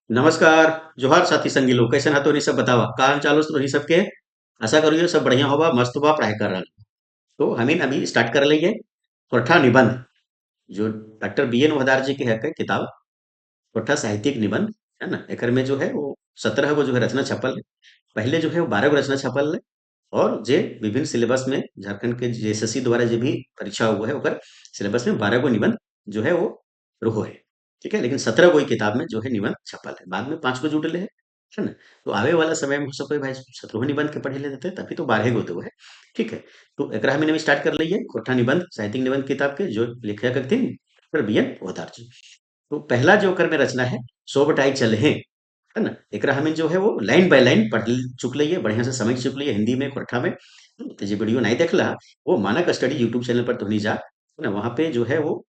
नमस्कार। जोहार साथी संगी लोग, कैसे ना तो नहीं सब बतावा का हाल चाल तो नहीं सबके। आशा करियो सब बढ़िया होगा, मस्त होगा, पढ़ाई कर रहा। तो हमें अभी स्टार्ट कर लिए कोठा निबंध, जो डॉक्टर बी एन वदार जी की है के किताब। कोठा साहित्यिक निबंध है ना, एकर में जो है वो 17 वो जो है रचना छपल है। पहले जो है वो 12 गो रचना छपल है। और जे विभिन्न सिलेबस में झारखंड के जेएसएससी द्वारा जो भी परीक्षा हुआ है ओकर सिलेबस में 12 गो निबंध जो है वो रहो है। ठीक है, लेकिन 17 गो किताब में जो है निबंध छपल है, बाद में 5 गो जुड़ले है ना। तो आवे वाला समय में हो सके भाई 17 निबंध के पढ़े ले देते, तभी तो 12 गो तो है। ठीक है, तो एकरा हमने भी स्टार्ट कर लिए कोठा निबंध साहित्यिक निबंध किताब के, जो लेखक थे डॉक्टर बी एन पोद्दार जी। तो पहला जो ओकर में रचना है, सो बटाई चले हैं, है ना। एकरा हमें जो है वो लाइन बाय लाइन पढ़ चुक लिए, बढ़िया से समझ चुक लिए हिंदी में कोठा में। तो जो वीडियो नहीं देखला, वो मानक स्टडी यूट्यूब चैनल पर तुहनी जा, है ना। वहाँ पे जो है वो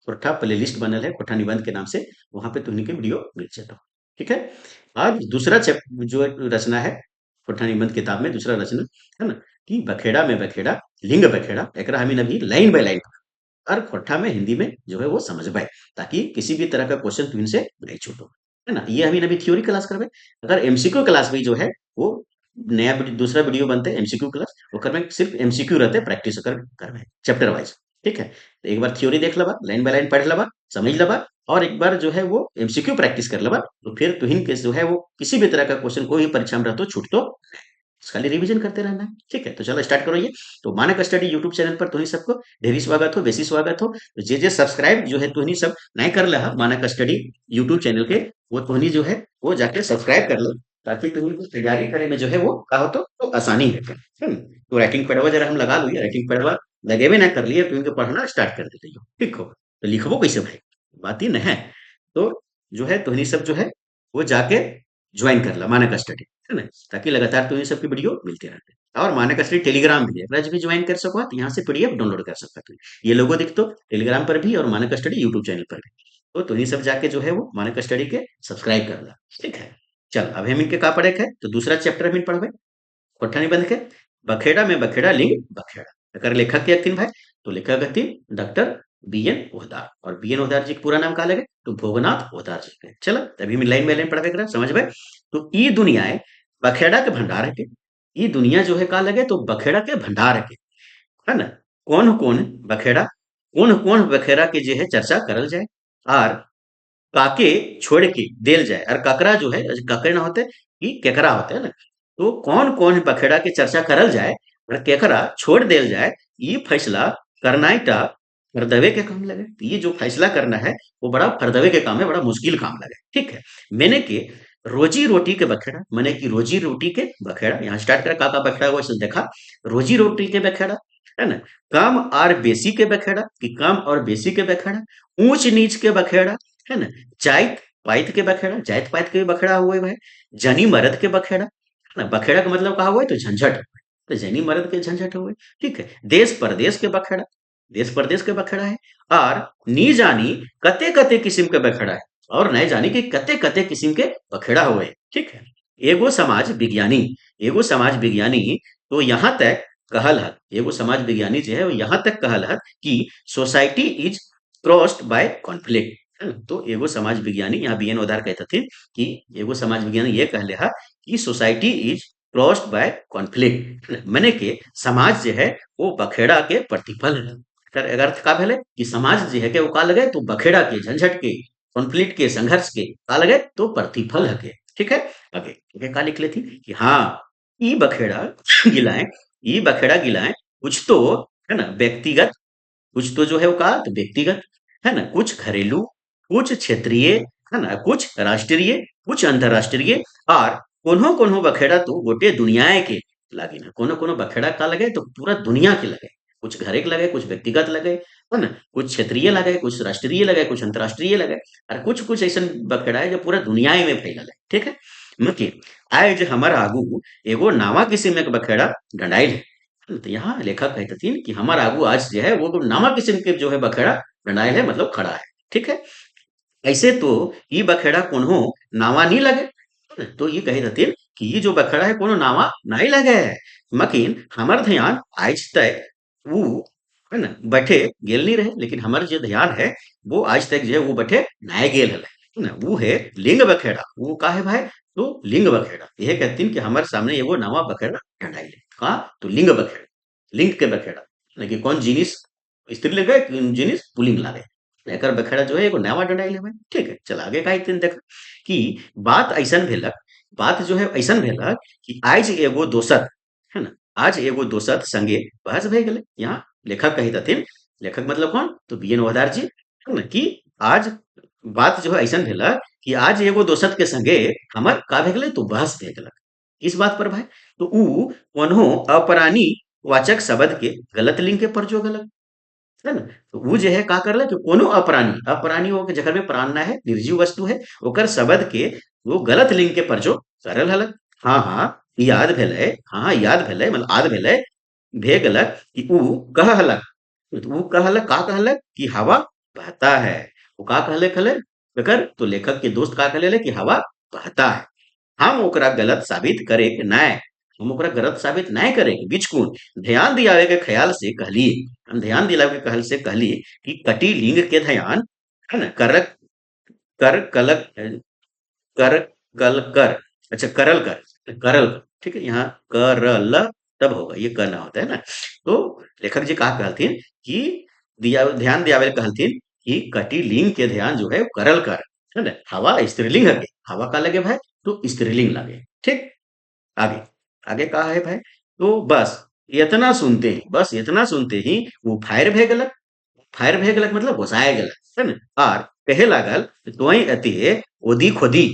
कोठा प्लेलिस्ट बनल है कोठा निबंध के नाम से, वहाँ पे तुहनी के वीडियो मिल जाता। ठीक है। आज दूसरा जो रचना है कोठा निबंध किताब में दूसरा रचना, है ना, कि बखेड़ा में बखेड़ा लिंग बखेड़ा, एकरा हमें अभी लाइन बाय लाइन हर कोठा में हिंदी में जो है वो समझ पाए, ताकि किसी भी तरह का क्वेश्चन तुम से नहीं छूटो, है ना। ये अभी थ्योरी क्लास करवे। अगर एमसीक्यू क्लास भी जो है वो नया दूसरा वीडियो बनते हैं एमसीक्यू क्लास, ओकर में सिर्फ एमसीक्यू रहते प्रैक्टिस कर करवे चैप्टर वाइज। ठीक है, तो एक बार थ्योरी देख लबा, लाइन बाय लाइन पढ़ लबा, समझ लबा, और एक बार जो है वो एमसीक्यू प्रैक्टिस कर लबा, तो फिर तुहिन के जो है वो किसी भी तरह का क्वेश्चन कोई भी परीक्षा में रहते छूट तो खाली रिवीजन करते रहना है। ठीक है, तो चलो स्टार्ट करो ये। तो मानक स्टडी यूट्यूब चैनल पर तुम्ही सबको ढेरी स्वागत हो, बेसी स्वागत हो। तो जे सब्सक्राइब जो है तुहनी सब नहीं कर रहा मानक स्टडी यूट्यूब चैनल के, वो तुहनी जो है वो जाके सब्सक्राइब कर लो, ताकि तुम्हें को तैयारी करे में जो है वो का हो तो आसानी है। तो राइटिंग पैडवा जरा हम लगा लो, राइटिंग पैडवा लगे भी ना कर लिए तो इनके पढ़ना स्टार्ट कर देते हो। ठीक हो, तो लिखबो कैसे भाई, बात ही नहीं है। तो जो है तुहनी सब जो है वो जाके ज्वाइन कर ला मानक स्टडी, है ना, ताकि लगातार तुम्हें सबकी वीडियो मिलते रहते हैं। और मानक स्टडी टेलीग्राम भी है, रज भी ज्वाइन कर सको, तो यहाँ से पीडीएफ डाउनलोड कर सकता है। ये लोगो दिख तो टेलीग्राम पर भी और मानक स्टडी यूट्यूब चैनल पर भी। तो तुम्हें सब जाके जो है वो मानक स्टडी के सब्सक्राइब कर ला। ठीक है, चल अब हम इनके का पढ़े है, तो दूसरा चैप्टर हम पढ़वे कोठा निबंध के, बखेड़ा में बखेड़ा लिंग बखेड़ा। अगर लेखक के हथिन भाई, तो लेखक हथिन डॉक्टर बी एन ओहदार, और बी एन ओहदार जी के पूरा नाम का लगे तो भोगनाथ ओहदार जी के। चलो तभी हम लाइन बाय लाइन पढ़वे करा, समझ में। तो ई दुनिया है बखेड़ा के भंडार है के, ई दुनिया जो है का लगे तो बखेड़ा के भंडार है ना। कौन कौन बखेड़ा, कौन कौन बखेड़ा के जो है चर्चा करल जाए, और काके छोड़ के देल जाए, और ककरा जो है ककरे ना होते कि केकरा होते है ना। तो कौन कौन बखेड़ा के चर्चा करल जाए और केकरा छोड़ देल जाए, ये फैसला करनाईटा फरदवे के काम लगे। तो ये जो फैसला करना है वो बड़ा फरदवे के काम है, बड़ा मुश्किल काम लगे। ठीक है, मैंने के रोजी रोटी के बखेड़ा, मैंने की रोजी रोटी के बखेड़ा, यहाँ स्टार्ट कर का बखेड़ा वो देखा, रोजी रोटी के बखेड़ा, है ना। काम और बेसी के बखेड़ा, कि काम और बेसी के बखेड़ा, ऊंच नीच के बखेड़ा, है ना। जाइत पाइत के बखेड़ा, जाइत पाइत के बखेड़ा हुए भाई, जनी मरद के बखेड़ा, है ना। बखेड़ा का मतलब कहा हुआ है तो झंझट, तो जनी मरद के झंझट हुए। ठीक है, देश परदेश के बखेड़ा, देश परदेश के बखेड़ा है, और नी जानी कते कते किस्म के बखेड़ा है, और नहीं जानी कि कते कते किस्म के बखेड़ा हुए। ठीक है, एगो समाज विज्ञानी, एगो समाज विज्ञानी तो यहाँ तक कहल हत, एगो समाज विज्ञानी जो है वो यहाँ तक कहल हत कि society is crossed by conflict. तो एगो समाज विज्ञानी यहाँ बी एन ओदार कहते थे कि एगो समाज विज्ञानी ये कहले हा कि society is crossed by conflict, मैंने के समाज जो है वो बखेड़ा के प्रतिफल है। एकर अर्थ का भेले कि समाज जो है के वो का लगे तो बखेड़ा के झंझट के कॉन्फ्लिक्ट के संघर्ष के का लगे तो प्रतिफल है। ठीक है, आगे आगे का लिख लेती कि हाँ ई बखेड़ा गिलाएं, ई बखेड़ा गिलाएं कुछ तो, है ना, व्यक्तिगत, कुछ तो जो है वो का तो व्यक्तिगत, है ना, कुछ घरेलू, कुछ क्षेत्रीय, है ना, कुछ राष्ट्रीय, कुछ अंतरराष्ट्रीय, और कोनो कोनो बखेड़ा तो गोटे दुनिया के लागे ना, कोनो कोनो बखेड़ा का लगे तो पूरा दुनिया के लगे, कुछ घरे के लगे, कुछ व्यक्तिगत लगे, है ना, कुछ क्षेत्रीय लगे, कुछ राष्ट्रीय लगे, कुछ अंतरराष्ट्रीय लगे, और कुछ कुछ ऐसा बखेड़ा है जो पूरा दुनिया में फैलल है। ठीक है, मके आज हमार आगू एगो नावा किस्म के बखेड़ा डंडाइल है। तो यहाँ लेखक कहते थे कि हमार आगू आज जो है वो तो नावा किस्म के जो है बखेड़ा डंडाइल है, मतलब खड़ा है। ठीक है, ऐसे तो ये बखेड़ा कोनो नावा नहीं लगे, तो ये कही रहती कि ये जो बखेड़ा है कोनो नावा नहीं लगे है, मकिन हमार ध्यान आज तक वो, है ना, बैठे गेल नहीं रहे, लेकिन हमार जो ध्यान है वो आज तक जो है वो बैठे नहीं गेल है। है ना, वो है लिंग बखेड़ा। वो का है भाई? तो लिंग बखेड़ा यह कहती कि हमारे सामने एगो नवा बखेड़ा ढंढाई का, तो लिंग बखेड़ा, लिंग के बखेड़ा लेकिन कौन जिनिस स्त्रीलिंग है, कौन जिनिस पुल्लिंग लागे। एकर बखेड़ा जो है एगो नवा ढंढाई भाई। ठीक है, चल आगे का दिन देख कि बात ऐसन भेलक, बात जो है ऐसन भेलक कि आज एगो दोसर, है ना, आज एगो दोसर संगे बहस भे गेलै। यहाँ लेखक कही हथिन, लेखक मतलब कौन? तो बी एन वदार जी, है ना, कि आज बात जो है ऐसन भेलक कि आज एगो दोस्त के संगे हमर का भे गेलै, तो बहस भे गेलक। इस बात पर भाई, तो ऊ कोन्हो अपरानी वाचक शब्द के गलत लिंग के प्रयोग गलक, है ना। तो ऊ जे है का करलक कि कोनो अपरानी, अपरानी हो के जकर में प्राण ना है, निर्जीव वस्तु है, ओकर शब्द के वो गलत लिंग के प्रयोग करल हलक। हाँ हाँ याद भेलै, हाँ हाँ याद भेलै, मतलब आद भेलै, भे गेलक कि ऊ कहलक, तो ऊ कहलक का कहलक कि हवा बहता है। वो का कहले खले बेकर, तो लेखक के दोस्त का कहले कि हवा बहता है। हम ओकरा गलत साबित करे के नाय, हम ओकरा गलत साबित नाय करे के बिचकुन ध्यान दियावे के ख्याल से कहली, हम ध्यान दिलावे के ख्याल से कहली कि कटी लिंग के ध्यान, है ना, करक कर कलक कर कल कर, अच्छा करल कर, करल कर, ठीक है, यहाँ करल तब होगा, ये करना होता है ना। तो लेखक जी कहा कहलथिन कि दिया ध्यान दियावे कहलथिन कि कटी लिंग के ध्यान जो है करल कर, है ना। हवा स्त्रीलिंग है, हवा का लगे भाई, तो स्त्रीलिंग लगे। ठीक, आगे आगे कहा है भाई, तो बस इतना सुनते ही, बस इतना सुनते ही वो फायर भे गलक, फायर भे गलक मतलब घुसाए गलक, है ना। और कहे लागल तोई अति ओदी खोदी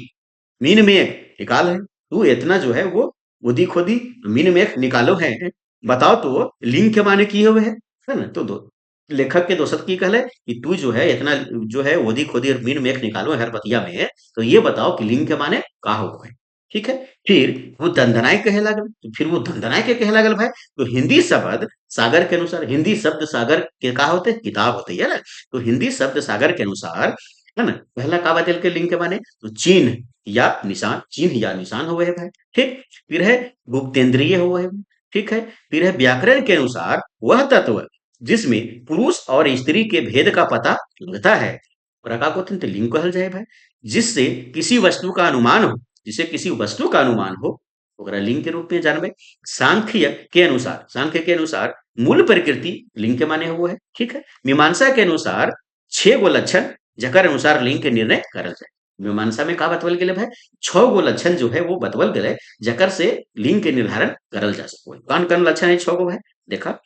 मीन में निकाल है, तू इतना जो है वो ओदी खोदी मीन में निकालो है। बताओ तो लिंग के माने की हुए है ना। तो लेखक के दोस्त की कहले कि तू जो है इतना जो है ओदी खोदी और मीन मेख निकालो हर बतिया में, तो ये बताओ कि लिंग के माने का हो है। ठीक है, फिर वो दंदनाई कहे लागल, तो फिर वो दंदनाई के कहे लागल भाई, तो हिंदी शब्द सागर के अनुसार, हिंदी शब्द सागर के का होते हैं? किताब होती है ना। तो हिंदी शब्द सागर के अनुसार, है ना, पहला का बदल के लिंग के माने, तो चिन्ह या निशान, चिन्ह या निशान हुए है भाई। ठीक, फिर है गुप्तेंद्रिय हुए है। ठीक है, फिर है व्याकरण के अनुसार वह तत्व जिसमें पुरुष और स्त्री के भेद का पता लगता है, प्रका को तो लिंग कहल जाए भाई। जिससे किसी वस्तु का अनुमान हो, जिसे किसी वस्तु का अनुमान हो, ओकरा लिंग के रूप में जानबे। सांख्य के अनुसार, सांख्य के अनुसार मूल प्रकृति लिंग के माने हुए है। ठीक है, मीमांसा के अनुसार 6 गो लक्षण जकर अनुसार लिंग के निर्णय करल जाए। मीमांसा में का बतवल गेले भाई? 6 गो लक्षण जो है वो बतवल गेले जकर से लिंग के निर्धारण करल जा सको। कौन कौन लक्षण है 6 गो भाई? देखा,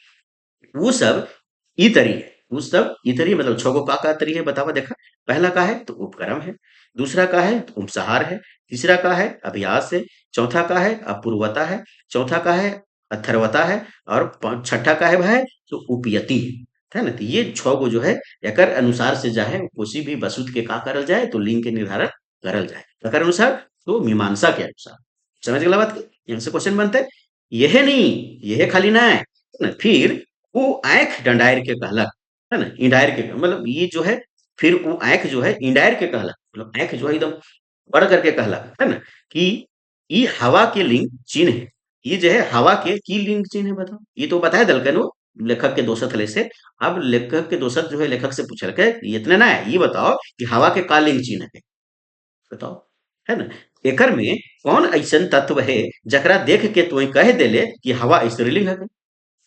वो सब ई तरी है, वो सब ई तरी मतलब 6 गो का तरी है बतावा देखा। पहला का है तो उपक्रम है, दूसरा का है तो उपसहार है, तीसरा का है अभ्यास है, चौथा का है अपूर्वता है, चौथा का है अथर्वता है, और छठा का है भाई तो उपयति है ना। तो ये 6 गो जो है एकर अनुसार से जाहे किसी भी वस्तु के का करल जाए तो लिंग के निर्धारण करल जाए एकर अनुसार, तो मीमांसा के अनुसार। समझ गला बात की? यहाँ से क्वेश्चन बनते यह नहीं, यह खाली ना है ना। फिर वो आंख डंडायर के कहलक, है ना, इंडायर के मतलब ये जो है, फिर वो आंख जो है इंडायर के कहलक, मतलब आंख जो है एकदम बढ़ करके कहलक, है ना, कि ये हवा के लिंग चिन्ह है। ये जो है हवा के की लिंग चिन्ह है बताओ। ये तो बताए दलकन वो लेखक के दोस्त हले से। अब लेखक के दोस्त जो है लेखक से पूछल के ये इतने ना है, ये बताओ कि हवा के का लिंग चिन्ह है, बताओ, है ना। एकर में कौन ऐसन तत्व है जकरा देख के तू कह देले कि हवा स्त्रीलिंग है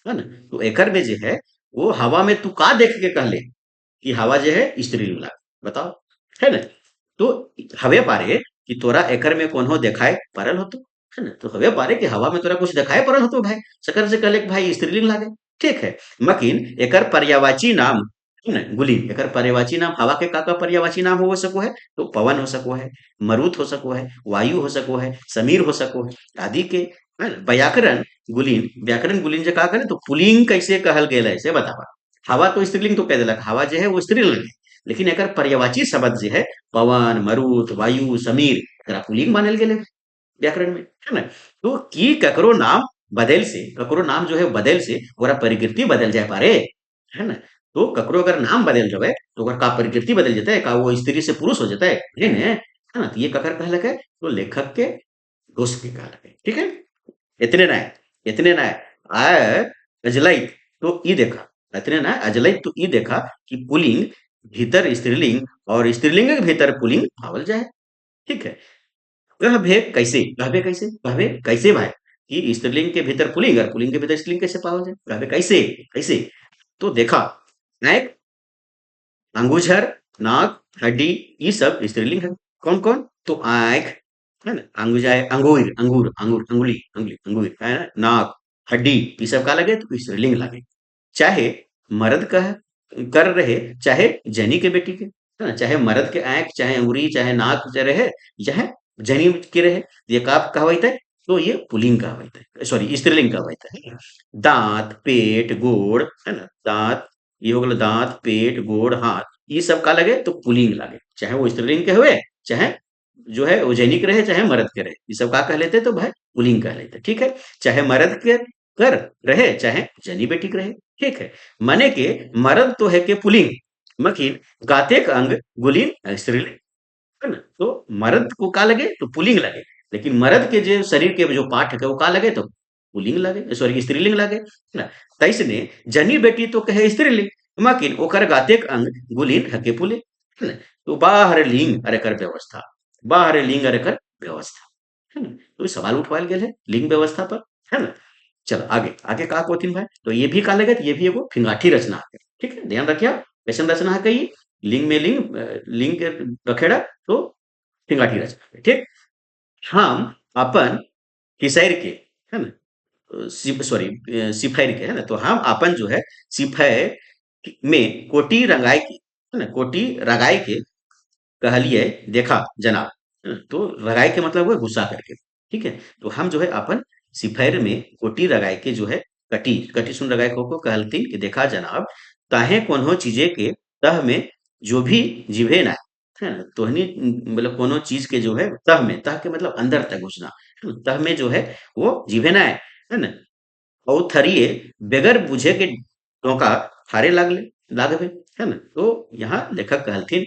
ना। तो एकर में जो है वो हवा में तू का देख के कहले कि हवा जो है स्त्रीलिंग लागे, बताओ, है ना। तो हवे पारे कि तोरा एकर में कोनो देखाए परल होतो, है ना। तो हवे पारे कि हवा में तोरा कुछ देखाए परल होतो भाई, सकर से कहले कि भाई स्त्रीलिंग लागे। ठीक है, मकिन एकर पर्यायवाची नाम, है ना, गुलीन एकर पर्यायवाची नाम हवा के का पर्यायवाची नाम हो सको है, तो पवन हो सको है, मरुत हो सको है, वायु हो सको है, समीर हो सको है आदि के, है ना। व्याकरण गुलीन, व्याकरण गुलीन जो का करे तो पुलिंग कैसे कहल गेल है से बतावा। हवा तो स्त्रीलिंग तो कह देलक, हवा जो है वो स्त्रीलिंग है, लेकिन एकर पर्यायवाची शब्द जो है पवन, मरुत, वायु, समीर, एकरा पुल्लिंग मानल गेले व्याकरण में, है ना। तो की ककरो नाम बदल से, ककरो नाम जो है बदल से ओकरा प्रकृति बदल जाए पारे, है ना। तो ककरो अगर नाम बदल जावे तो ओकर का प्रकृति बदल जाता है, का वो स्त्री से पुरुष हो जाता है, नहीं ने, है ना। तो ये ककर कहलक है, तो लेखक के दोस्त के कहलक है। ठीक है, इतने ना है, इतने ना है। आय अजलाइत तो ई देखा, इतने ना अजलाइत तो ई देखा कि पुलिंग भीतर स्त्रीलिंग और स्त्रीलिंग के भीतर पुल्लिंग पावल जाए। ठीक है। कहबे कैसे, कहबे कैसे, कहबे कैसे भाई, कि स्त्रीलिंग के भीतर पुल्लिंग और पुल्लिंग के भीतर स्त्रीलिंग कैसे पावल जाए, कहबे कैसे, कैसे। तो देखा, नायक, अंगूझर, नाक, हड्डी, ये सब स्त्रीलिंग है। कौन कौन? तो आंख, है ना, अंगुजाय, अंगूर, अंगूर, अंगूर, अंगुली, अंगुली, अंगूर, है ना, नाक, हड्डी, ये सब का लगे तो स्त्रीलिंग लगे। चाहे मर्द का कर रहे, चाहे जनी के बेटी के, है ना, चाहे मर्द के आंख, चाहे अंगुरी, चाहे नाक रहे, चाहे जनी के रहे, ये का कहवाइत है। तो ये पुलिंग कहवाइत है, सॉरी स्त्रीलिंग कहवाइत है। दांत, पेट, गोड़, है ना, दांत, ये हो गया दांत, पेट, गोड़, हाथ, ये सब का लगे तो पुलिंग लगे, चाहे वो स्त्रीलिंग के हुए, चाहे जो है वो जैनिक रहे, चाहे मर्द के रहे, ये सब का कह लेते तो भाई पुलिंग कह लेते। ठीक है। चाहे मर्द के कर रहे, चाहे जनी बेटी के रहे। ठीक है। मने के मर्द तो है के पुलिंग, मकिन गातेक अंग गुलिन स्त्रीलिंग, है ना। तो मर्द को का लगे तो पुलिंग लगे, लेकिन मर्द के जो शरीर के जो पार्ट है वो का लगे तो पुलिंग लगे, सॉरी स्त्रीलिंग लगे, है ना। तैसने जनी बेटी तो कहे स्त्रीलिंग, मकिन ओकर गातेक अंग गुलिन हके पुलिंग, है ना। तो बाहर लिंग अरे कर व्यवस्था, बाहर लिंग अरे कर व्यवस्था, है ना। तो ये सवाल उठवाल गेल है लिंग व्यवस्था पर, है ना। चलो आगे, आगे का कोथिन भाई, तो ये भी का लगे, तो ये भी एगो फिंगाठी रचना है। ठीक है, ध्यान रखिए, कैसन रचना है कही, लिंग में लिंग, लिंग के रखेड़ा, तो फिंगाठी रचना है। ठीक। हम अपन किसैर के, है ना, सॉरी सिफैर के, है ना, तो हम अपन जो है सिफैर में कोटी रंगाई के, है ना, कोटी रगाई के कहलिए देखा जनाब, तो रगाई के मतलब हुआ गुस्सा करके। ठीक है। तो हम जो है अपन सिफैर में कोटी रगाई के जो है कटी कटी सुन रगाई को कहलती कि देखा जनाब, ताहे कोनो चीजे के तह में जो भी जिभे ना, है ना, तोहनी मतलब कोनो चीज के जो है तह में, तह के मतलब अंदर तक घुसना, है ना, तह में जो है वो जिभे ना है ना, और थरिये बेगर बुझे के टोका थारे लागले, लागबे, है ना। तो यहाँ लेखक कहलथिन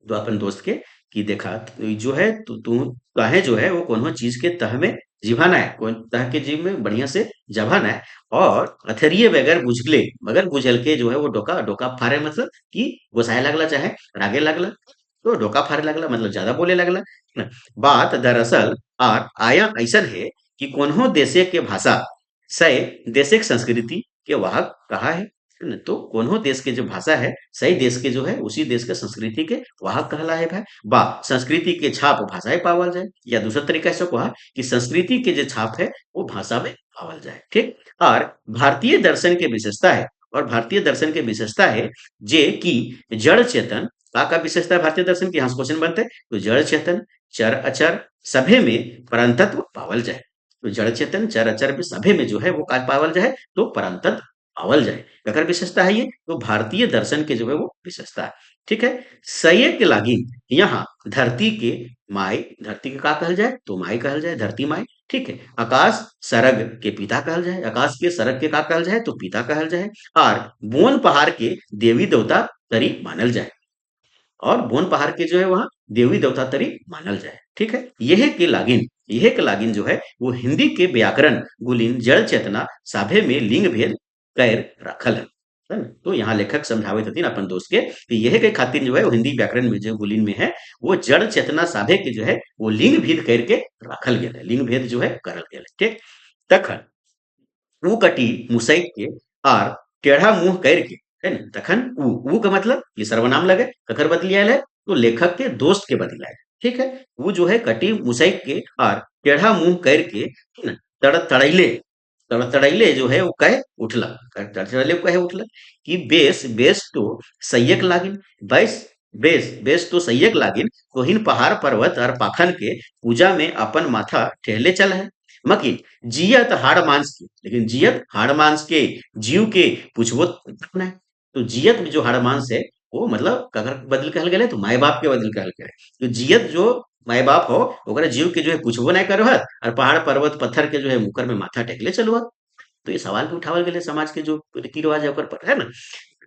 तो अपन दोस्त के कि देखा, तो जो है तू काहे जो है वो कोनो चीज के तह में जिभाना है, कौन तह के जीव में बढ़िया से जभाना है, और अथरिये बगैर बुझले, बगैर बुझल के जो है वो डोका डोका फारे, मतलब कि गोसाए लगला, चाहे रागे लगला, तो डोका फारे लगला मतलब ज्यादा बोले लगला, है ना। बात दरअसल आर आया ऐसन है कि कोन्हो देशे के भाषा सय देशे के संस्कृति के वाहक कहा है ना। तो कोन्हो देश के जो भाषा है, सही देश के जो है उसी देश के संस्कृति के वाहक कहला है भाई। बा संस्कृति के छाप भाषाएं पावल जाए, या दूसरा तरीका से कहा कि संस्कृति के जो छाप है वो भाषा में पावल जाए। ठीक। और भारतीय दर्शन के विशेषता है, और भारतीय दर्शन के विशेषता है जे कि जड़ चेतन का विशेषता है भारतीय दर्शन की, यहाँ से क्वेश्चन बनते हैं, तो जड़ चेतन चर अचर सभे में परंतत्व पावल जाए। तो जड़ चेतन चर अचर भी सभे में जो है वो का पावल जाए, तो परंतत्व पावल जाए। अगर विशेषता है ये, तो भारतीय दर्शन के जो है वो विशेषता है। ठीक है। सय के लागी यहाँ धरती के माई, धरती के का कहल जाए तो माई कहल जाए, धरती माई। ठीक है। आकाश सरग के पिता कहल जाए, आकाश के सरग के का कहल जाए तो पिता कहल जाए। और बोन पहाड़ के देवी देवता तरी मानल जाए, और बोन पहाड़ के जो है वहाँ देवी देवता तरी मानल जाए। ठीक है। यह के लागिन जो है वो हिंदी के व्याकरण गुलिन जड़ चेतना साभे में लिंग भेद कैर रखल है ना। तो यहाँ लेखक समझावे थी अपन दोस्त के कि यह के खातिर जो है वो हिंदी व्याकरण में जो गुलिन में है, वो जड़ चेतना साभे के जो है वो लिंग भेद करके रखल गया है, लिंग भेद जो है करल गया है। ठीक। तखन ऊ कटी मुसैक के आर टेढ़ा मुंह करके, है ना, तखन ऊ का मतलब ये सर्वनाम लगे, ककर बदली आयल है, तो लेखक के दोस्त के बदली आयल। ठीक है। वो जो है कटी मुसैक के और टेढ़ा मुंह करके, है ना, तड़तड़ैले, तड़तड़ैले जो है वो कहे उठला, तड़तड़ैले कहे उठला कि बेस बेस तो सैयक लागिन, बेस बेस बेस तो सैयक लागिन, तोहिन पहाड़ पर्वत और पाखन के पूजा में अपन माथा ठहले चल है, मकी जियत हाड़ मांस के, लेकिन जियत हाड़ मांस के जीव के पूछबो है। तो जियत में जो हाड़ मांस है वो मतलब ककर बदल कहल गए तो माए बाप के बदल कहल गए। तो जियत जो माए बाप हो ओकरा जीव के जो है पूछबो नहीं करो, और पहाड़ पर्वत पत्थर के जो है मुकर में माथा टेकले चलो। तो ये सवाल भी उठावल गए समाज के जो रीति रिवाज है ओकर पर, है ना।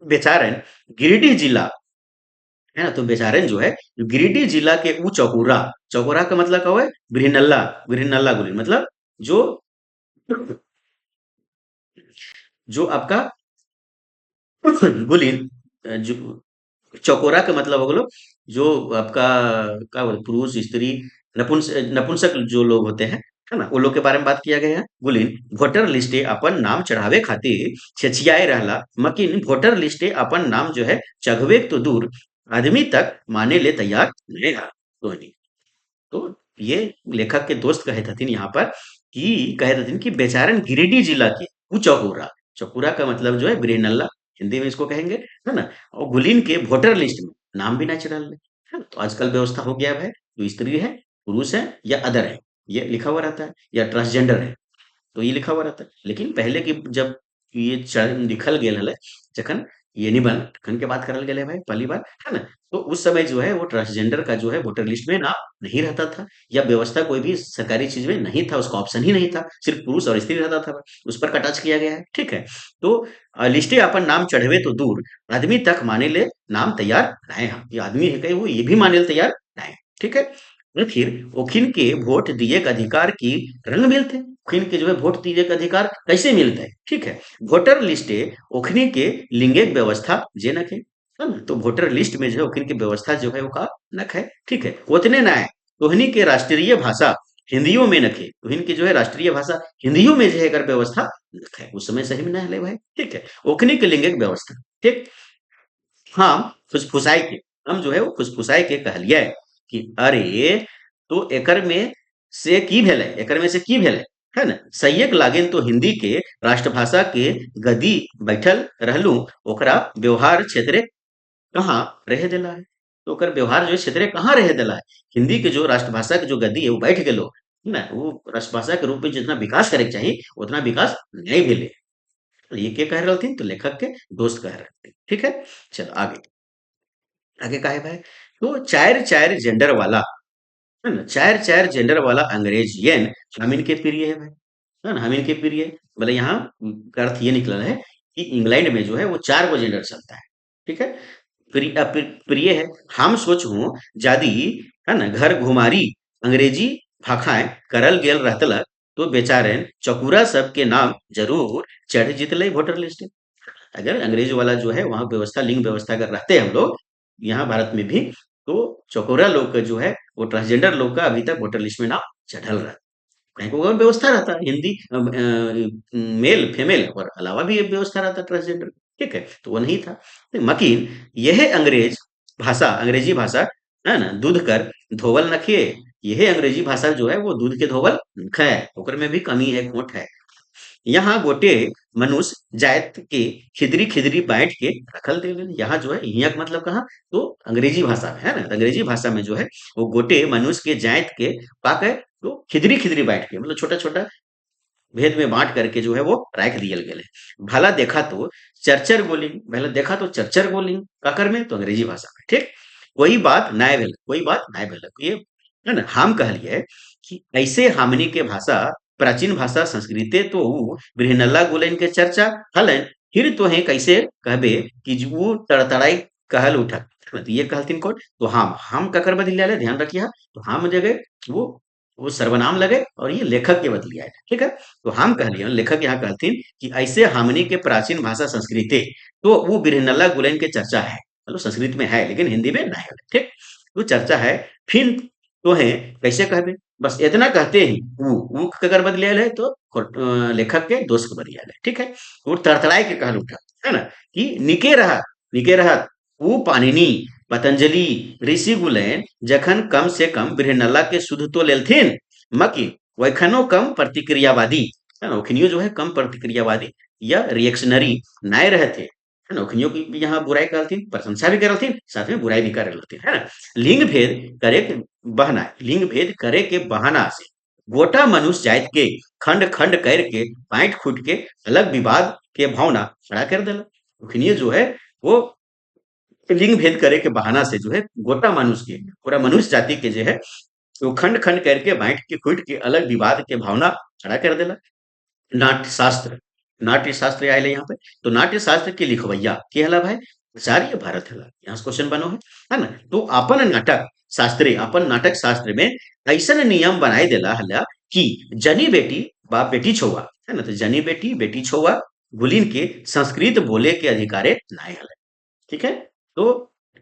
बेचारन गिरिडीह जिला, है ना, तो बेचारन जो है गिरिडीह जिला के ऊ चौकुरा, चौकुरा का मतलब क्या है, बिरहिनल्ला, बिरहिनल्ला गुली मतलब जो जो आपका गुलिन जो चौकोरा का मतलब हो गलो जो आपका क्या बोले पुरुष स्त्री नपुंसक जो लोग होते हैं, है ना, वो लोग के बारे में बात किया गया है। बोलिन वोटर लिस्टे अपन नाम चढ़ावे खातिर छेछियाए रहला, मकिन वोटर लिस्टे अपन नाम जो है चघवे तो दूर आदमी तक माने ले तैयार नहीं रहा। तो ये लेखक के दोस्त कहे थथिन यहाँ पर कि कहे थथिन कि बेचारन गिरिडीह जिला के ऊ चौकूरा, चौकूरा का मतलब जो है बिरेनल्ला, हिंदी में इसको कहेंगे, है ना, और गुलीन के वोटर लिस्ट में नाम भी ना चढ़ा ले, है ना। तो आजकल व्यवस्था हो गया है जो स्त्री है, पुरुष है या अदर है, ये लिखा हुआ रहता है, या ट्रांसजेंडर है, तो ये लिखा हुआ रहता है। लेकिन पहले की जब ये लिखल गेल हले, जखन ये निबंध तखन के बात करल गेल है भाई पहली बार, है ना। तो उस समय जो है वो ट्रांसजेंडर का जो है वोटर लिस्ट में नाम नहीं रहता था, या व्यवस्था कोई भी सरकारी चीज में नहीं था, उसका ऑप्शन ही नहीं था, सिर्फ पुरुष और स्त्री रहता था, उस पर कटाच किया गया है, ठीक है। तो लिस्टे अपन नाम चढ़वे तो दूर आदमी तक माने ले नाम तैयार रहे हैं, ये आदमी है कहीं वो ये भी माने ले तैयार रहे, ठीक है। और फिर ओखिन के वोट दिए के अधिकार की रंग मिलते, ओखिन के जो है वोट दिए के अधिकार कैसे मिलता है, ठीक है। वोटर लिस्टे ओखनी के लिंगिक व्यवस्था जे नख है ना, तो वोटर लिस्ट में जो है ओखिन की व्यवस्था जो है वो का नख है, ठीक है। उतने ना है तोहनी के राष्ट्रीय भाषा हिंदियों में नखे, तोहन की जो है राष्ट्रीय भाषा हिंदियों में जो है अगर व्यवस्था नख है, उस समय सही में ना है भाई, ठीक है। ओखनी के लिंगिक व्यवस्था, ठीक। हम फुसफुसाई के, हम जो है वो फुसफुसाई के कहलिए कि अरे तो एकर में से की भेलै, एकर में से की भेलै, है ना। सहियक लागेन तो हिंदी के राष्ट्रभाषा के गदी बैठल रहलू, ओकरा व्यवहार क्षेत्रे कहाँ रह देला है, तो ओकर व्यवहार जो है क्षेत्रे कहाँ रह देला है। हिंदी के जो राष्ट्रभाषा के जो गद्दी है वो बैठ गेलो, है ना, वो राष्ट्रभाषा के रूप में जितना विकास करे के चाहिए उतना विकास नहीं भेले। तो ये के कह रहे थे, तो लेखक के दोस्त कह रहे थे, ठीक है। चलो आगे, आगे का है भाई, तो चार चार जेंडर वाला, है ना, चार चार जेंडर वाला अंग्रेजियन हम इनके प्रिय है भाई, है ना, हम इनके प्रिय है। मतलब यहाँ का अर्थ ये निकला है कि इंग्लैंड में जो है वो चार को जेंडर चलता है, ठीक है। प्रिय है, हम सोच हूँ जादी, है ना, घर घुमारी अंग्रेजी भाखाएं करल गेल रहतलक, तो बेचारे चकुरा सब के नाम जरूर चढ़ जितले वोटर लिस्ट। अगर अंग्रेज वाला जो है वहां व्यवस्था लिंग व्यवस्था अगर रहते हैं हम लोग यहाँ भारत में भी, तो चकोरा लोग का जो है वो ट्रांसजेंडर लोग का अभी तक वोटर लिस्ट में नाम चढ़ल रहा है। कहीं को अगर व्यवस्था रहता है हिंदी मेल फीमेल और अलावा भी एक व्यवस्था रहता है ट्रांसजेंडर, ठीक है, तो वो नहीं था। तो मकीन यह अंग्रेज भाषा, अंग्रेजी भाषा, है ना, दूध कर धोवल नखिए, यह अंग्रेजी भाषा जो है वो दूध के धोवल नख है, ओकर में भी कमी है, खोट है। यहाँ गोटे मनुष्य जात के खिदरी खिदरी बैठ के रखल देवेन, यहाँ जो है यहाँ का मतलब कहाँ, तो अंग्रेजी भाषा में, है ना, तो अंग्रेजी भाषा में जो है वो गोटे मनुष्य के जात के पाके तो खिदरी खिदरी बैठ के मतलब छोटा छोटा भेद में बांट करके जो है वो रख दियल गेले। भला देखा तो चरचर गोलिंग, पहले देखा तो चरचर गोलिंग काकर में, तो अंग्रेजी भाषा में, ठीक। वही बात नाय भेल, वही बात नाय भेल, ये है ना। हम कहलिए कि ऐसे हमनी के भाषा प्राचीन भाषा संस्कृते तो ऊ बृहनल्ला गोलेन के चर्चा हलन, फिर तो है कैसे कहबे कि जो वो तड़तड़ाई कहल उठक, मतलब ये कहलतिन कौन, तो हम ककर बदल ले ध्यान रखिए, तो हम जगह वो वो सर्वनाम लगे और ये लेखक के बदलिया है, ठीक है। तो हम कहलिए लेखक यहाँ कहथिन कि ऐसे हमनी के प्राचीन भाषा संस्कृते तो वो बिरहनल्ला गुलेन के चर्चा है, मतलब संस्कृत में है लेकिन हिंदी में नहीं है, ठीक। वो चर्चा है, फिर तो है कैसे कहबे, बस इतना कहते ही वो ककर बदलिया है, तो लेखक के दोस्त के बदलिया है, ठीक है। वो तड़तड़ाए के कहल उठा, है ना, कि निके रहा वो पानिनी पतंजलि ऋषि गुलैन जखन कम से कम बृहनल्ला के शुद्ध तो लेलथिन, मकी वैखनो कम प्रतिक्रियावादी, है ना, ओखनियो जो है कम प्रतिक्रियावादी या रिएक्शनरी नाय रहे थे, है ना। ओखनियो की भी यहाँ बुराई करथिन, प्रशंसा भी करथिन, साथ में बुराई भी कर रहथिन, है ना। लिंग भेद करे के बहाना से गोटा मनुष्य जाति के खंड खंड करके बांट खूट के अलग विवाद के भावना खड़ा कर देला। ओखनियो जो है वो लिंग भेद करे के बहाना से जो है गोटा मनुष्य के पूरा मनुष्य जाति के जो है वो खंड खंड करके बांट के खुट के अलग विवाद के भावना खड़ा कर देला। नाट्य शास्त्र, नाट्य शास्त्र आए यहाँ पे, तो नाट्य शास्त्र के लिखवैया के हला भाई आचार्य भारत हला, यहाँ से क्वेश्चन बनो है ना। तो अपन नाटक शास्त्री, अपन नाटक शास्त्र में ऐसा नियम बनाए देला हला कि जनी बेटी बाप बेटी छुआ, है ना, तो जनी बेटी बेटी छुआ गुलीन के संस्कृत बोले के अधिकारे नाय हला, ठीक है। तो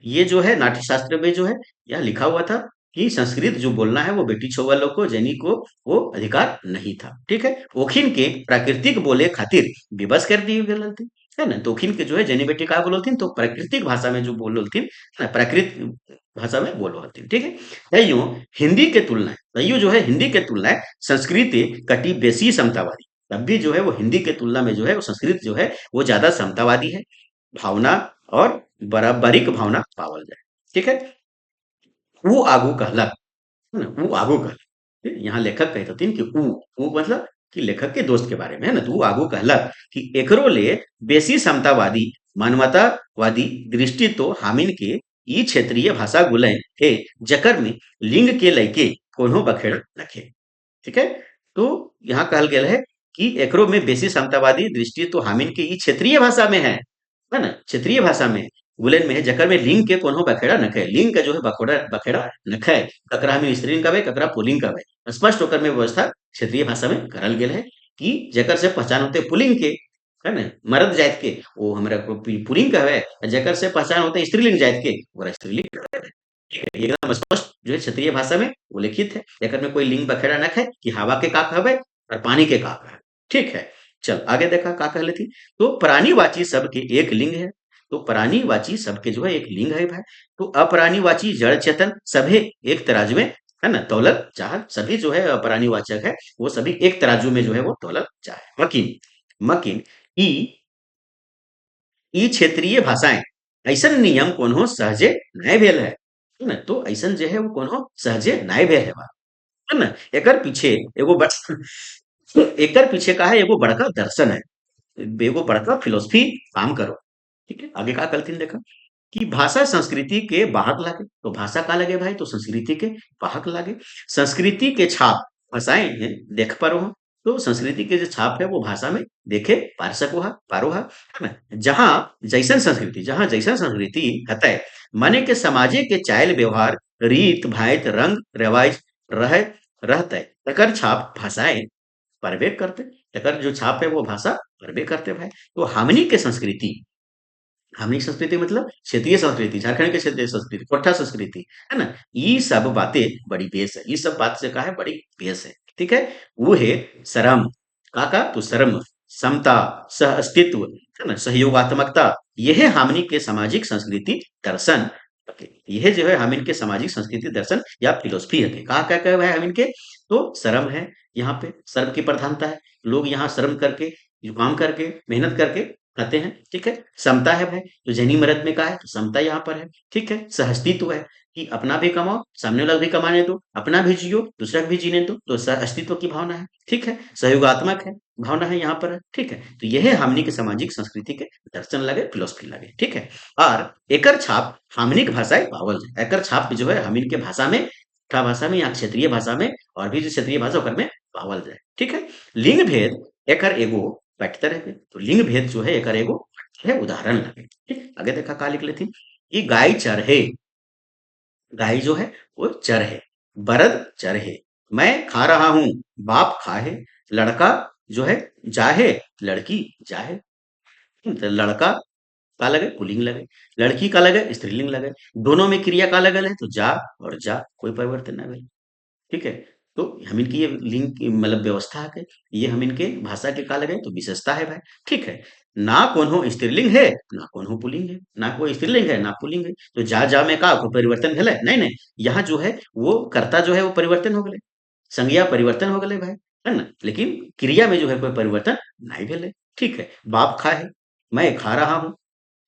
ये जो है नाट्यशास्त्र में जो है यह लिखा हुआ था कि संस्कृत जो बोलना है वो बेटी छुआ लोग को जैनी को वो अधिकार नहीं था। ठीक है, ओखिन के प्राकृतिक बोले खातिर विवश कर दी गई थी, है ना। तो ओखिन के जो है जैनी बेटी का बोलथिन तो प्राकृतिक भाषा में जो बोलथिन ना, प्राकृत भाषा में बोलथिन। ठीक है, तैयो हिंदी के तुलना तैयो जो है हिंदी के तुलना संस्कृत कटी बेसी समतावादी, तब भी जो है वो हिंदी के तुलना में जो है वो संस्कृत जो है वो ज्यादा समतावादी है। भावना और बराबरिक भावना पावल जाए। ठीक है, ऊ आगू कहलक, है ना, ऊ आगू कहलक। यहाँ लेखक कहते हथिन कि ऊ मतलब कि लेखक के दोस्त के बारे में, है ना। तो ऊ आगू कहलक कि एकरो ले बेसी समतावादी मानवतावादी दृष्टि तो हामिन के ई क्षेत्रीय भाषा गुलैन है जकर में लिंग के लैके कोनो बखेड़ नखे। ठीक है, तो यहाँ कहल गेल है कि एकरो में बेसी समतावादी दृष्टि तो हामिन के ई क्षेत्रीय भाषा में है ना, क्षेत्रीय भाषा में गुलेन में है जकर में लिंग के कोनो बखेड़ा नखे, लिंग का जो है बखेड़ा बखेड़ा नखे, ककरा में स्त्रीलिंग कवे ककरा पुल्लिंग कवे, स्पष्ट होकर में व्यवस्था क्षेत्रीय भाषा में करल गेल है कि जकर से पहचान होते पुल्लिंग के, है ना, मर्द जात के वो हमरा को पुल्लिंग कहवे, जकर से पहचान होते स्त्रीलिंग जात के ओकरा स्त्रीलिंग कहवे। ठीक है, ये एकदम स्पष्ट जो है क्षेत्रीय भाषा में उल्लिखित है, एकर में कोई लिंग बखेड़ा न है कि हवा के का कहवे और पानी के का कहवे। ठीक है, चल आगे देखा का कहले थी। तो प्राणीवाची शब्द के एक लिंग है, तो प्राणीवाची शब्द के जो है एक लिंग है भाई। तो अपराणीवाची जड़ चेतन सभी एक तराजू में, है ना, तौलत चाह, सभी जो है अपराणीवाचक है वो सभी एक तराजू में जो है वो तौलत चाहे। मकिन मकिन ई ई क्षेत्रीय भाषाएं ऐसन नियम कोनो सहजे नहीं भेल है ना। तो ऐसन जो है वो कोनो सहजे नहीं भेल है ना। एकर पीछे एगो एकर पीछे का है एगो बड़का दर्शन है, एगो बड़का फिलोसफी काम करो। ठीक है, आगे का कलथिन देखा कि भाषा संस्कृति के वाहक लागे। तो भाषा का लगे भाई, तो संस्कृति के वाहक लागे। संस्कृति के छाप भाषाएं हैं, देख पारो हो, तो संस्कृति के जो छाप है वो भाषा में देखे पार सको हा पारो हा, है ना। जहाँ जैसन संस्कृति हतै माने के समाजे के चाल व्यवहार रीत भाइत रंग रिवाज रह रहते तकर छाप भाषाएं परबे करते, तकर जो छाप है वो भाषा परबे करते भाई। तो हमनी संस्कृति मतलब क्षेत्रीय संस्कृति, झारखंड के क्षेत्रीय संस्कृति, कोठा संस्कृति, है ना। ये सब बातें बड़ी बेस है, ये सब बात से का है बड़ी बेस है। ठीक है, वो है शर्म, का तो शर्म, समता, सह अस्तित्व, है ना, सहयोगात्मकता, यह हमनी के सामाजिक संस्कृति दर्शन। यह जो है हम इनके सामाजिक संस्कृति दर्शन या फिलोसफी है। कहा क्या क्या है हम इनके, तो श्रम है, यहाँ पे श्रम की प्रधानता है, लोग यहाँ श्रम करके जो काम करके मेहनत करके खाते हैं। ठीक है, समता है भाई, तो जैनी मरद में का है तो समता यहाँ पर है। ठीक है, सहअस्तित्व है कि अपना भी कमाओ सामने वाला भी कमाने दो, अपना भी जियो दूसरा भी जीने दो, तो सहअस्तित्व की भावना है। ठीक है, सहयोगात्मक है भावना है यहाँ पर है। ठीक है, तो यह है हमनी के सामाजिक संस्कृति के दर्शन लगे फिलोसफी लगे। ठीक है, और एकर छाप हमनी के भाषाएं पावल जाए, एकर छाप जो है हमनी के भाषा में, ठा भाषा में या क्षेत्रीय भाषा में और भी जो क्षेत्रीय भाषा ओकर में पावल जाए। ठीक है, लिंग भेद एकर एगो पैटर्न है, तो लिंग भेद जो है एकर एगो है उदाहरण लगे। ठीक, आगे देखा का लिख लेती कि गाय चर है, गाय जो है वो चर है, बरद चर है, मैं खा रहा हूं, बाप खाए, लड़का जो है जाहे, लड़की जाहे। तो लड़का का लगे पुल्लिंग लगे, लड़की का लगे स्त्रीलिंग लगे, दोनों में क्रिया का लगल है तो जा और जा कोई परिवर्तन ना भेल। ठीक है, तो हम इनकी ये लिंग की मतलब व्यवस्था है, ये हम इनके भाषा के का लगे तो विशेषता है भाई। ठीक है, ना कोनो स्त्रीलिंग है ना कोनो पुल्लिंग है, ना कोई स्त्रीलिंग है ना पुल्लिंग है, तो जा जा में का कोई परिवर्तन भेले नहीं नहीं, यहाँ जो है वो कर्ता जो है वो परिवर्तन हो गए, संज्ञा परिवर्तन हो गए भाई, है ना, लेकिन क्रिया में जो है कोई परिवर्तन नहीं भेले। ठीक है, बाप खा है, मैं खा रहा हूँ।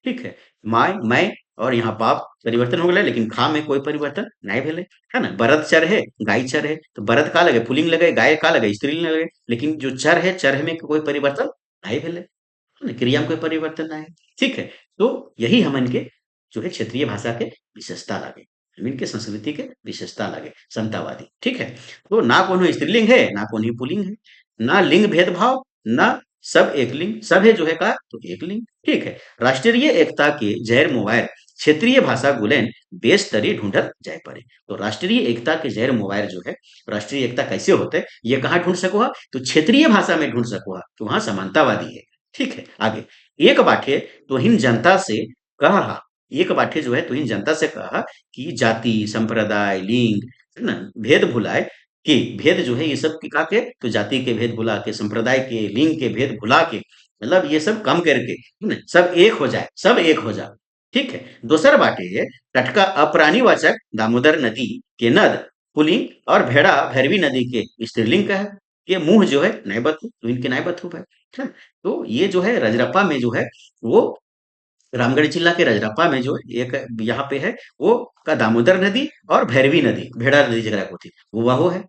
ठीक है, मैं और यहाँ बाप परिवर्तन हो गए लेकिन खा में कोई परिवर्तन नहीं भेले, है ना। बरद चर है, गाय चर है, तो बरद का लगे पुल्लिंग लगे, गाय का लगे स्त्रीलिंग लगे, लेकिन जो चर है चर में कोई परिवर्तन नहीं भेले, है ना, क्रिया में कोई परिवर्तन नहीं। ठीक है, तो यही हमन के जो है क्षेत्रीय भाषा के विशेषता लगे, हम इनके संस्कृति के विशेषता लगे समतावादी। ठीक है, तो ना कोनो स्त्रीलिंग है ना कोनो पुल्लिंग है, ना लिंग भेदभाव, ना सब एक लिंग, सब है जो है का तो एक लिंग। ठीक है, राष्ट्रीय एकता के जहर मोबाइल क्षेत्रीय भाषा गुलेन बेस तरी ढूंढत जाए पड़े। तो राष्ट्रीय एकता के जहर मोबाइल जो है, राष्ट्रीय एकता कैसे होते हैं ये कहाँ ढूंढ सको हा, तो क्षेत्रीय भाषा में ढूंढ सको हा, तो वहां समानतावादी है। ठीक है, आगे एक बाटे तो हिन जनता से कहा एक बाटे जो है तुहिन जनता से कहा कि जाति संप्रदाय लिंग है ना भेद भुलाए कि भेद जो है ये सब का के तो जाति के भेद भुला के संप्रदाय के लिंग के भेद भुला के मतलब ये सब कम करके है ना सब एक हो जाए सब एक हो जाए। ठीक है। दोसर बाटे है टटका अप्राणीवाचक दामोदर नदी के नद पुलिंग और भेड़ा भैरवी नदी के स्त्रीलिंग का है। ये मुंह जो है नैबत तो इनके नैबत हो है। तो ये जो है रजरप्पा में जो है वो रामगढ़ जिला के रजरप्पा में जो एक यहाँ पे है वो का दामोदर नदी और भैरवी नदी भेड़ा नदी जगह को थी वो है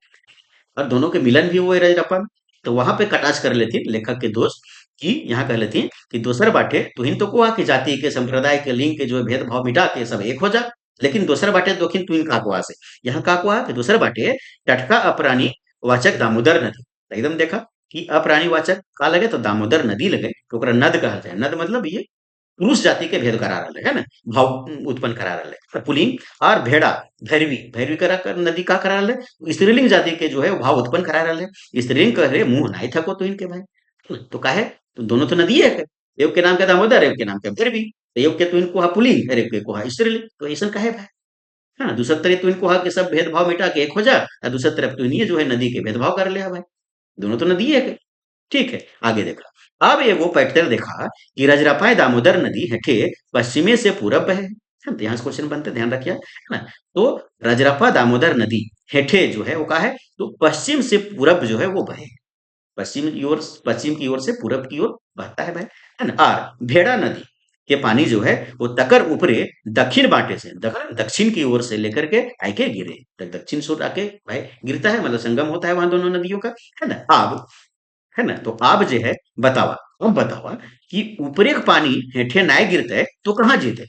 और दोनों के मिलन भी हुए रजरप्पा में। तो वहां पे कटाक्ष कर लेती लेखक के दोस्त कि यहाँ कह लेती कि दोसर बाटे तुहिन तो कुआ कि जाति के संप्रदाय के लिंग के जो है भेदभाव मिटा के सब एक हो जा लेकिन दोसर बाटे दोखिन तुहिन का कुआ से यहाँ का कुआ कि दोसर बाटे टटका अपरानी वाचक दामोदर नदी तो एकदम देखा कि अपरानी वाचक का लगे तो दामोदर नदी लगे तो ओकरा नद कहल जाए। नद मतलब ये पुरुष जाति के भेद करा रहा है ना भाव उत्पन्न करा रहा है पुलिंग और भेड़ा भैरवी भैरवी करा कर नदी का करा रहा है स्त्रीलिंग जाति के जो है वो भाव उत्पन्न करा रहा है स्त्रीलिंग कह रहे मुंह नहीं थको तो इनके भाई तो काहे तो दोनों तो नदी है एक के नाम का दामोदर एक के नाम का भैरवी तो एक के तो इनको हा पुलिंग और एक के को हा स्त्रीलिंग तो ऐसा काहे भाई। हाँ दूसरी तरफ तो इनको हा के सब भेदभाव मिटा के एक हो जा और दूसरी तरफ तो इन्हीं जो है नदी के भेदभाव कर लिया भाई दोनों तो नदी है के। ठीक है आगे देखा अब एगो पैटर्न देखा कि रजरपाय दामोदर नदी हेठे पश्चिमे से पूरब बहे तो यहाँ से क्वेश्चन बनते ध्यान रखिए है ना। तो रजरप्पा दामोदर नदी हेठे जो है वो का है तो पश्चिम से पूरब जो है वो बहे पश्चिम की ओर से पूरब की ओर बहता है भाई है ना। और भेड़ा नदी के पानी जो है वो तकर ऊपरे दक्षिण बाटे से दक्षिण की ओर से लेकर के आके गिरे तक दक्षिण से आके भाई गिरता है मतलब संगम होता है वहां दोनों नदियों का है ना। अब है ना तो आप जो है बतावा अब बतावा कि ऊपरे के पानी हेठे नाय गिरते तो कहाँ जेते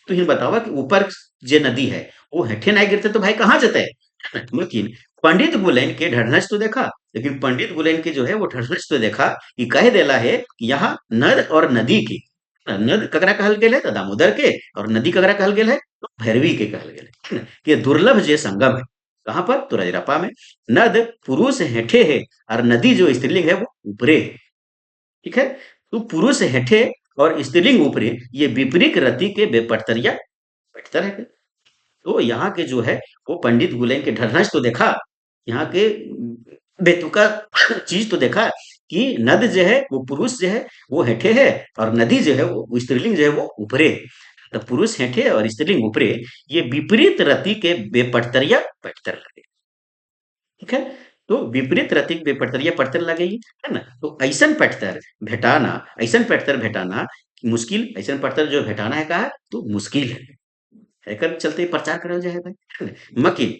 तो हिन बतावा कि ऊपर जे नदी है वो हेठे नाय गिरते तो भाई कहाँ जेते है ना? लेकिन पंडित गुलेन के ढड़नस तो देखा लेकिन पंडित गुलेन के जो है वो ढड़नस तो देखा कि कह देला है कि यहाँ नद और नदी की नद ककरा कहल गेल है तो दामोदर के और नदी ककरा कहल गेल है तो भैरवी के कहल गेल है ना? कि दुर्लभ जे संगम है कहाँ पर तो रजरप्पा में नद पुरुष हेठे है और नदी जो स्त्रीलिंग है वो ऊपरे है। ठीक है। तो पुरुष हेठे और स्त्रीलिंग ऊपरे ये विपरीत रति के बेपटतरिया बैठता है। तो यहाँ के जो है वो पंडित गुलेन के ढरनस तो देखा यहाँ के बेतुका चीज तो देखा कि नद जो है वो पुरुष जो है वो हेठे है और नदी जो है वो स्त्रीलिंग जो है वो ऊपरे है। तो पुरुष हेठे और स्त्रीलिंग ऊपरे ये विपरीत रति के बेपटतरिया बैठतर लगे। ठीक है। तो विपरीत रतिक बेपटरिया पड़तर लगेगी है ना। तो ऐसन पटतर भेटाना ऐसन पटतर भेटाना मुश्किल ऐसन पटतर जो भेटाना है कहा तो मुश्किल है एकर चलते प्रचार करल जाए भाई है ना। मकिन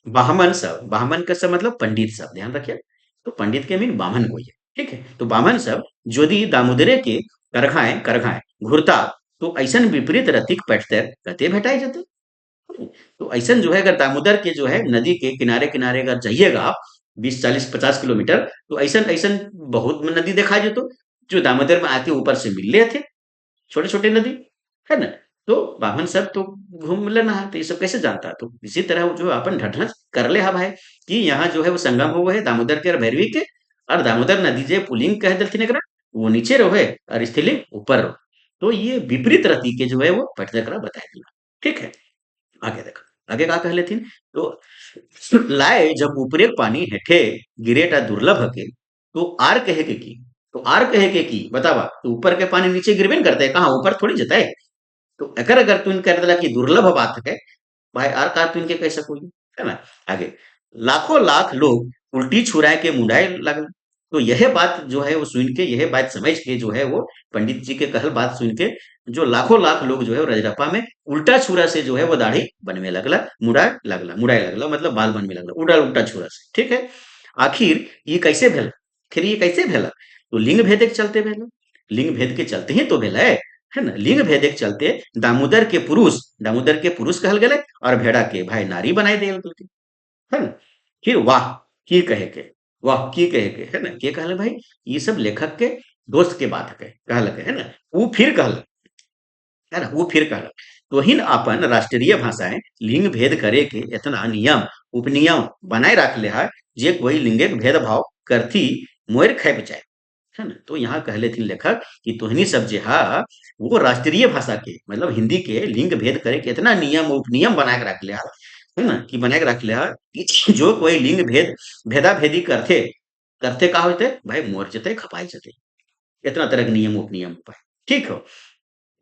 बाहमन का सब मतलब पंडित सब ध्यान रखिए तो पंडित के मीन बामन को है। ठीक है। तो बामन सब यदि दामोदरे के करघाए करघाए घुरता तो ऐसन विपरीत रतिक पटतर कते भेटाई जाते। तो ऐसा जो है अगर दामोदर के जो है नदी के किनारे किनारे अगर जाइएगा आप 20 40 50 किलोमीटर तो ऐसा ऐसा बहुत नदी दिखाई देते जो दामोदर में आके ऊपर से मिल रहे थे छोटे छोटे नदी है ना। तो बाभन सब तो घूम लेना है तो ये सब कैसे जानता तो इसी तरह वो जो अपन ढढस कर ले हा भाई कि यहाँ जो है वो संगम हुआ है दामोदर के और भैरवी के और दामोदर नदी जे पुलिंग कह दलथिन एकरा वो नीचे रहे और स्त्रीलिंग ऊपर रहो। तो ये विपरीत रति के जो है वो पटदकरा बताया दिला। ठीक है आगे देखो आगे का कह लेथिन तो लाए जब ऊपरे पानी हेठे गिरेटा दुर्लभ हके तो आर कहे के की तो आर कहे के की बतावा तो ऊपर के पानी नीचे गिरबे न करते कहाँ ऊपर थोड़ी जता है। तो अगर अगर तू कर दिला कि दुर्लभ बात है भाई आर का तू इनके कह सको है ना। आगे लाखों लाख लोग उल्टी छुराए के मुंडाए लगल। तो यह बात जो है वो सुन के यह बात समझ के जो है वो पंडित जी के कहल बात सुन के जो लाखों लाख लोग जो है वो रजरप्पा में उल्टा छुरा से जो है वो दाढ़ी बनवे लगला मुड़ाए लगला मतलब बाल बनवे लगला उल्टा उल्टा छुरा से। ठीक है। आखिर ये कैसे भेल आखिर ये कैसे भेला तो लिंग भेद के चलते भेला लिंग भेद के चलते ही तो भेला है ना। लिंग भेद के चलते दामोदर के पुरुष कहल गए और भेड़ा के भाई नारी बनाई दिया है ना। फिर वाह की कहे के है ना के कहले भाई ये सब लेखक के दोस्त के बात है कहलक है ना। वो फिर कहलक है ना वो फिर कहलक तोहिन अपन राष्ट्रीय भाषाएं लिंग भेद करे के इतना नियम उपनियम बनाए रख ले है जे कोई लिंगे भेदभाव करती मोर खेप जाए है ना। तो यहाँ कहले थी लेखक कि तोहनी सब जे हा वो राष्ट्रीय भाषा के मतलब हिंदी के लिंग भेद करे के इतना नियम उपनियम बना के रख ले हा, है ना, कि बना के रख ले हा कि जो कोई लिंग भेद भेदा भेदी करथे करथे का होते भाई मोर जते खपाई जते, इतना तरह के नियम उपनियम उपाय, ठीक हो।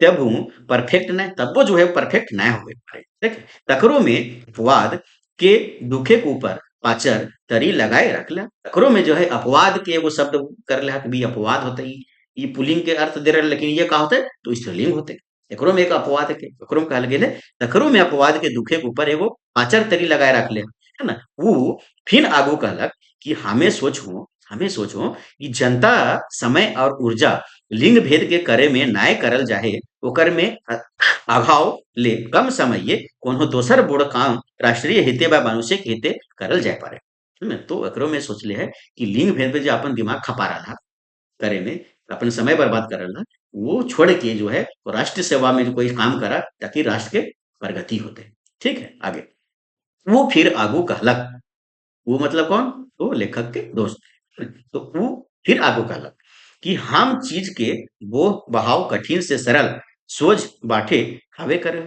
तब हूँ परफेक्ट नहीं तब वो जो है परफेक्ट नहीं हो पाए, ठीक। तकरो में अपवाद के दुखे के ऊपर पाचर तरी लगाए रख ले। तकरो में जो है अपवाद के एगो शब्द कर ले कि भी अपवाद होते ही ये पुल्लिंग के अर्थ दे रहे, लेकिन ये का होते तो स्त्रीलिंग होते। एकरो में एक अपवाद के एकरो में कहल गेले तकरो में अपवाद के दुखे के ऊपर एगो पाचर तरी लगाए रख ले, है ना। वो फिर आगू कहलक कि हमें सोचो कि जनता समय और ऊर्जा लिंग भेद के करे में न्याय करल जाहे ओकर में अभाव ले कम समय ये कोनो दोसर बड़ काम राष्ट्रीय हिते बा मनुष्य के हिते करल जाए पारे, है ना। तो एकरो में सोचले है कि लिंग भेद पे जो अपन दिमाग खपा रहा करे में अपन समय बर्बाद कर रहा वो छोड़ के जो है वो राष्ट्र सेवा में जो कोई काम करा ताकि राष्ट्र के प्रगति होते, ठीक है। आगे वो फिर आगू कहलक, वो मतलब कौन, तो लेखक के दोस्त। तो वो फिर आगू कहलक कि हम चीज के वो बहाव कठिन से सरल सोझ बाटे हवे करे,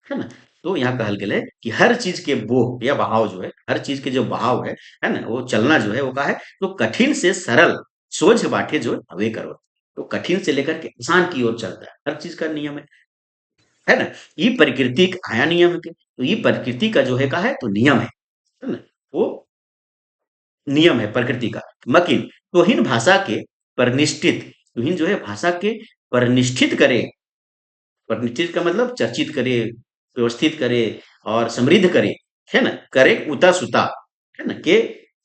है ना। तो यहाँ कहल गेल कि हर चीज के वो या बहाव जो है हर चीज के जो बहाव है ना, वो चलना जो है वो का है तो कठिन से सरल सोझ बाटे जो हवे करो। तो कठिन से लेकर के आसान की ओर चलता है, हर चीज का नियम है ना। ये प्रकृति का आया नियम है के तो ये प्रकृति का जो है का है तो नियम है ना। वो नियम है प्रकृति का। मकिन तोहिन भाषा के परिनिष्ठित तोहिन जो है भाषा के परिनिष्ठित करे, परिनिष्ठित का मतलब चर्चित करे, व्यवस्थित करे और समृद्ध करे, है ना। करे उता सुता, है ना, के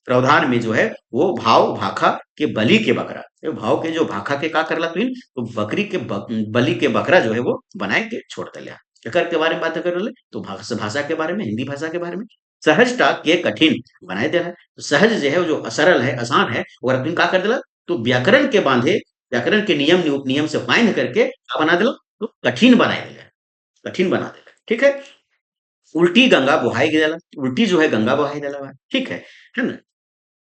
प्रावधान में जो है वो भाव भाखा के बलि के बकरा, ये भाव के जो भाखा के का करला तो बकरी के बलि के बकरा जो है वो बनाए के छोड़ दिया। एकर के बारे में बात कर रहे तो भाषा भाषा के बारे में हिंदी भाषा के बारे में सहजता के कठिन बनाए देला। तो सहज जो है वो जो सरल है आसान है और अपन का कर देला तो व्याकरण के बांधे व्याकरण के नियम उपनियम से बांध करके का बना देला तो कठिन बनाए देला, कठिन बना देला, ठीक है। उल्टी गंगा बुहाई देला, उल्टी जो है गंगा बुहाई देला, ठीक है ना।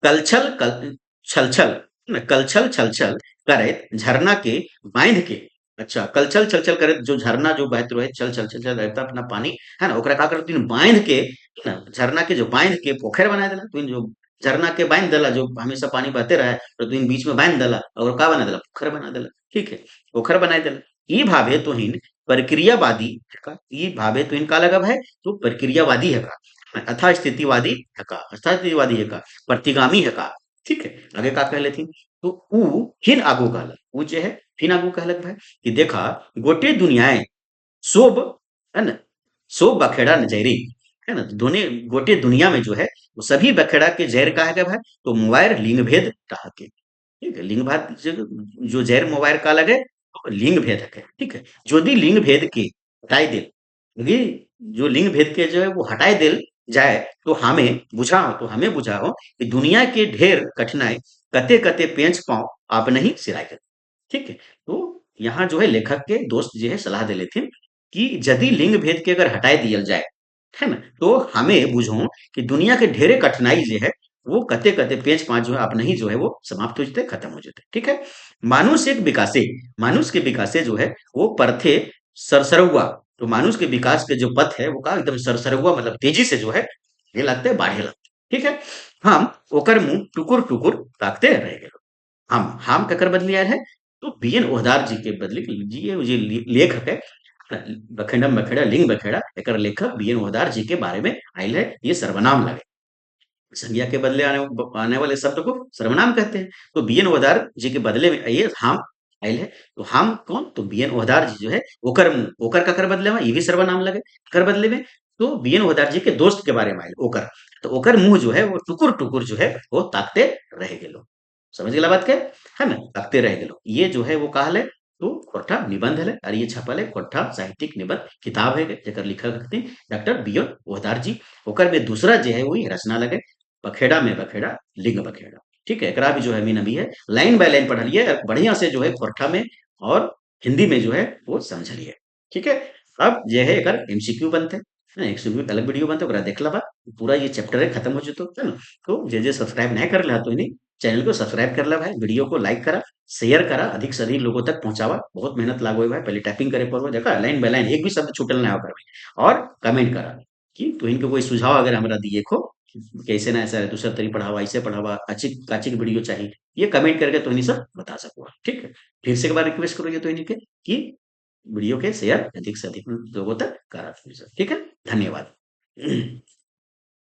कलछल कल छल छल है ना, कलछल छल छल करे झरना के बांध के, अच्छा कलछल छल छल करे जो झरना जो बहत रहे छल छल छल छल रहता अपना पानी, है ना, ओकरा का करती बांध के, है ना, झरना के जो बांध के पोखर बना देला तो जो झरना के बांध देला जो हमेशा पानी बहते रहे तो बीच में बांध देला और का बना देला पोखर बना देला, ठीक है, पोखर बना देला। ई भावे तो हिन प्रक्रियावादी है का, ई भावे तो इनका लगा है तो प्रक्रियावादी है का, अथा स्थितिवादी है का, अथा स्थितिवादी है का, प्रतिगामी है का, ठीक है। आगे का कह लेती तो ऊ फिर आगू कहलक ऊ जे है फिर आगू कहलक भाई कि देखा गोटे दुनियाए सोब, है ना, सोब बखेड़ा नजरी, है ना, दोनों गोटे दुनिया में जो है वो सभी बखेड़ा के जहर का है भाई तो मोबाइल लिंग भेद कहा के, ठीक है। लिंग भेद जो जहर मोबाइल का लगे तो लिंग भेद है, ठीक है। यदि लिंग भेद के हटाई दे यदि जो लिंग भेद के जो है वो हटाई दे जाए तो हमें बुझाओ कि दुनिया के ढेर कठिनाई कते कते पेंच पाओ आप नहीं सिराय कर, ठीक है। तो यहाँ जो है लेखक के दोस्त जो है सलाह दे लेते कि यदि लिंग भेद के अगर हटाई दिया जाए, है ना, तो हमें बुझो कि दुनिया के ढेरे कठिनाई जो है वो कते कते पेंच पाँच जो है अपने ही जो है वो समाप्त हो जाते खत्म हो जाते, ठीक है। मानुष के विकासे जो है वो परथे सरसरुआ, तो मानुष के विकास के जो पथ है वो का एकदम सरसरुआ मतलब तेजी से जो है ये लगते है बाढ़े लगते, ठीक है। हम ओकर मुंह टुकुर टुकुर ताकते रह गए, हम ककर बदली आयल है तो बीएन ओहदार जी के बदले जी ये लेखक है बखेड़म बखेड़ा लिंग बखेड़ा एकर लेखक बीएन ओहदार जी के बारे में आयल है, ये सर्वनाम लगे संज्ञा के बदले आने वाले शब्द को सर्वनाम कहते हैं। तो बीएन ओहदार जी के बदले में ये हम आयल है तो हम कौन तो बीएन ओहदार जी जो है ओकर ओकर का कर बदले में ये भी सर्वनाम लगे कर बदले में तो बीएन ओहदार जी के दोस्त के बारे में आयल ओकर, तो ओकर मुंह जो है वो टुकुर टुकुर जो है वो ताकते रह गेलो, समझ गेला बात के, है ना, ताकते रह गेलो। ये जो है वो कहल है तो खोरठा निबंध है और ये छपल है खोरठा साहित्यिक निबंध किताब है जेकर लिखक हथिन डॉक्टर बीएन ओहदार जी। ओकर में दूसरा जो है वही रचना लगे बखेड़ा में बखेड़ा लिंग बखेड़ा, ठीक है। एकरा भी जो है मीन अभी है लाइन बाय लाइन पढ़लिए बढ़िया से जो है खोरठा में और हिंदी में जो है वो समझलिए, ठीक है। अब ये है एकर एमसीक्यू बनते हैं एमसीक्यू अलग वीडियो बनते ओकरा देखला बा पूरा ये चैप्टर है खत्म हो जतो, है ना। तो जे सब्सक्राइब नहीं कर रहा तो इन्हें चैनल को सब्सक्राइब कर ला भाई, वीडियो को लाइक करा, शेयर करा, अधिक से अधिक लोगों तक पहुंचावा। बहुत मेहनत लागो है भाई, पहले टाइपिंग करे पर देखा लाइन बाय लाइन एक भी शब्द छूटल ना होकर भाई। और कमेंट करा कि तो इनके कोई सुझाव अगर हमरा दिए को कैसे ना ऐसा दूसरा तरी पढ़ावा, ऐसे पढ़ावा, काची काची के वीडियो चाहिए, ये कमेंट करके तो इन्हीं सब बता सको। ठीक है, फिर से एक बार रिक्वेस्ट करो ये तो इन्हीं के कि वीडियो के शेयर अधिक से अधिक लोगों तक करा। ठीक है, धन्यवाद।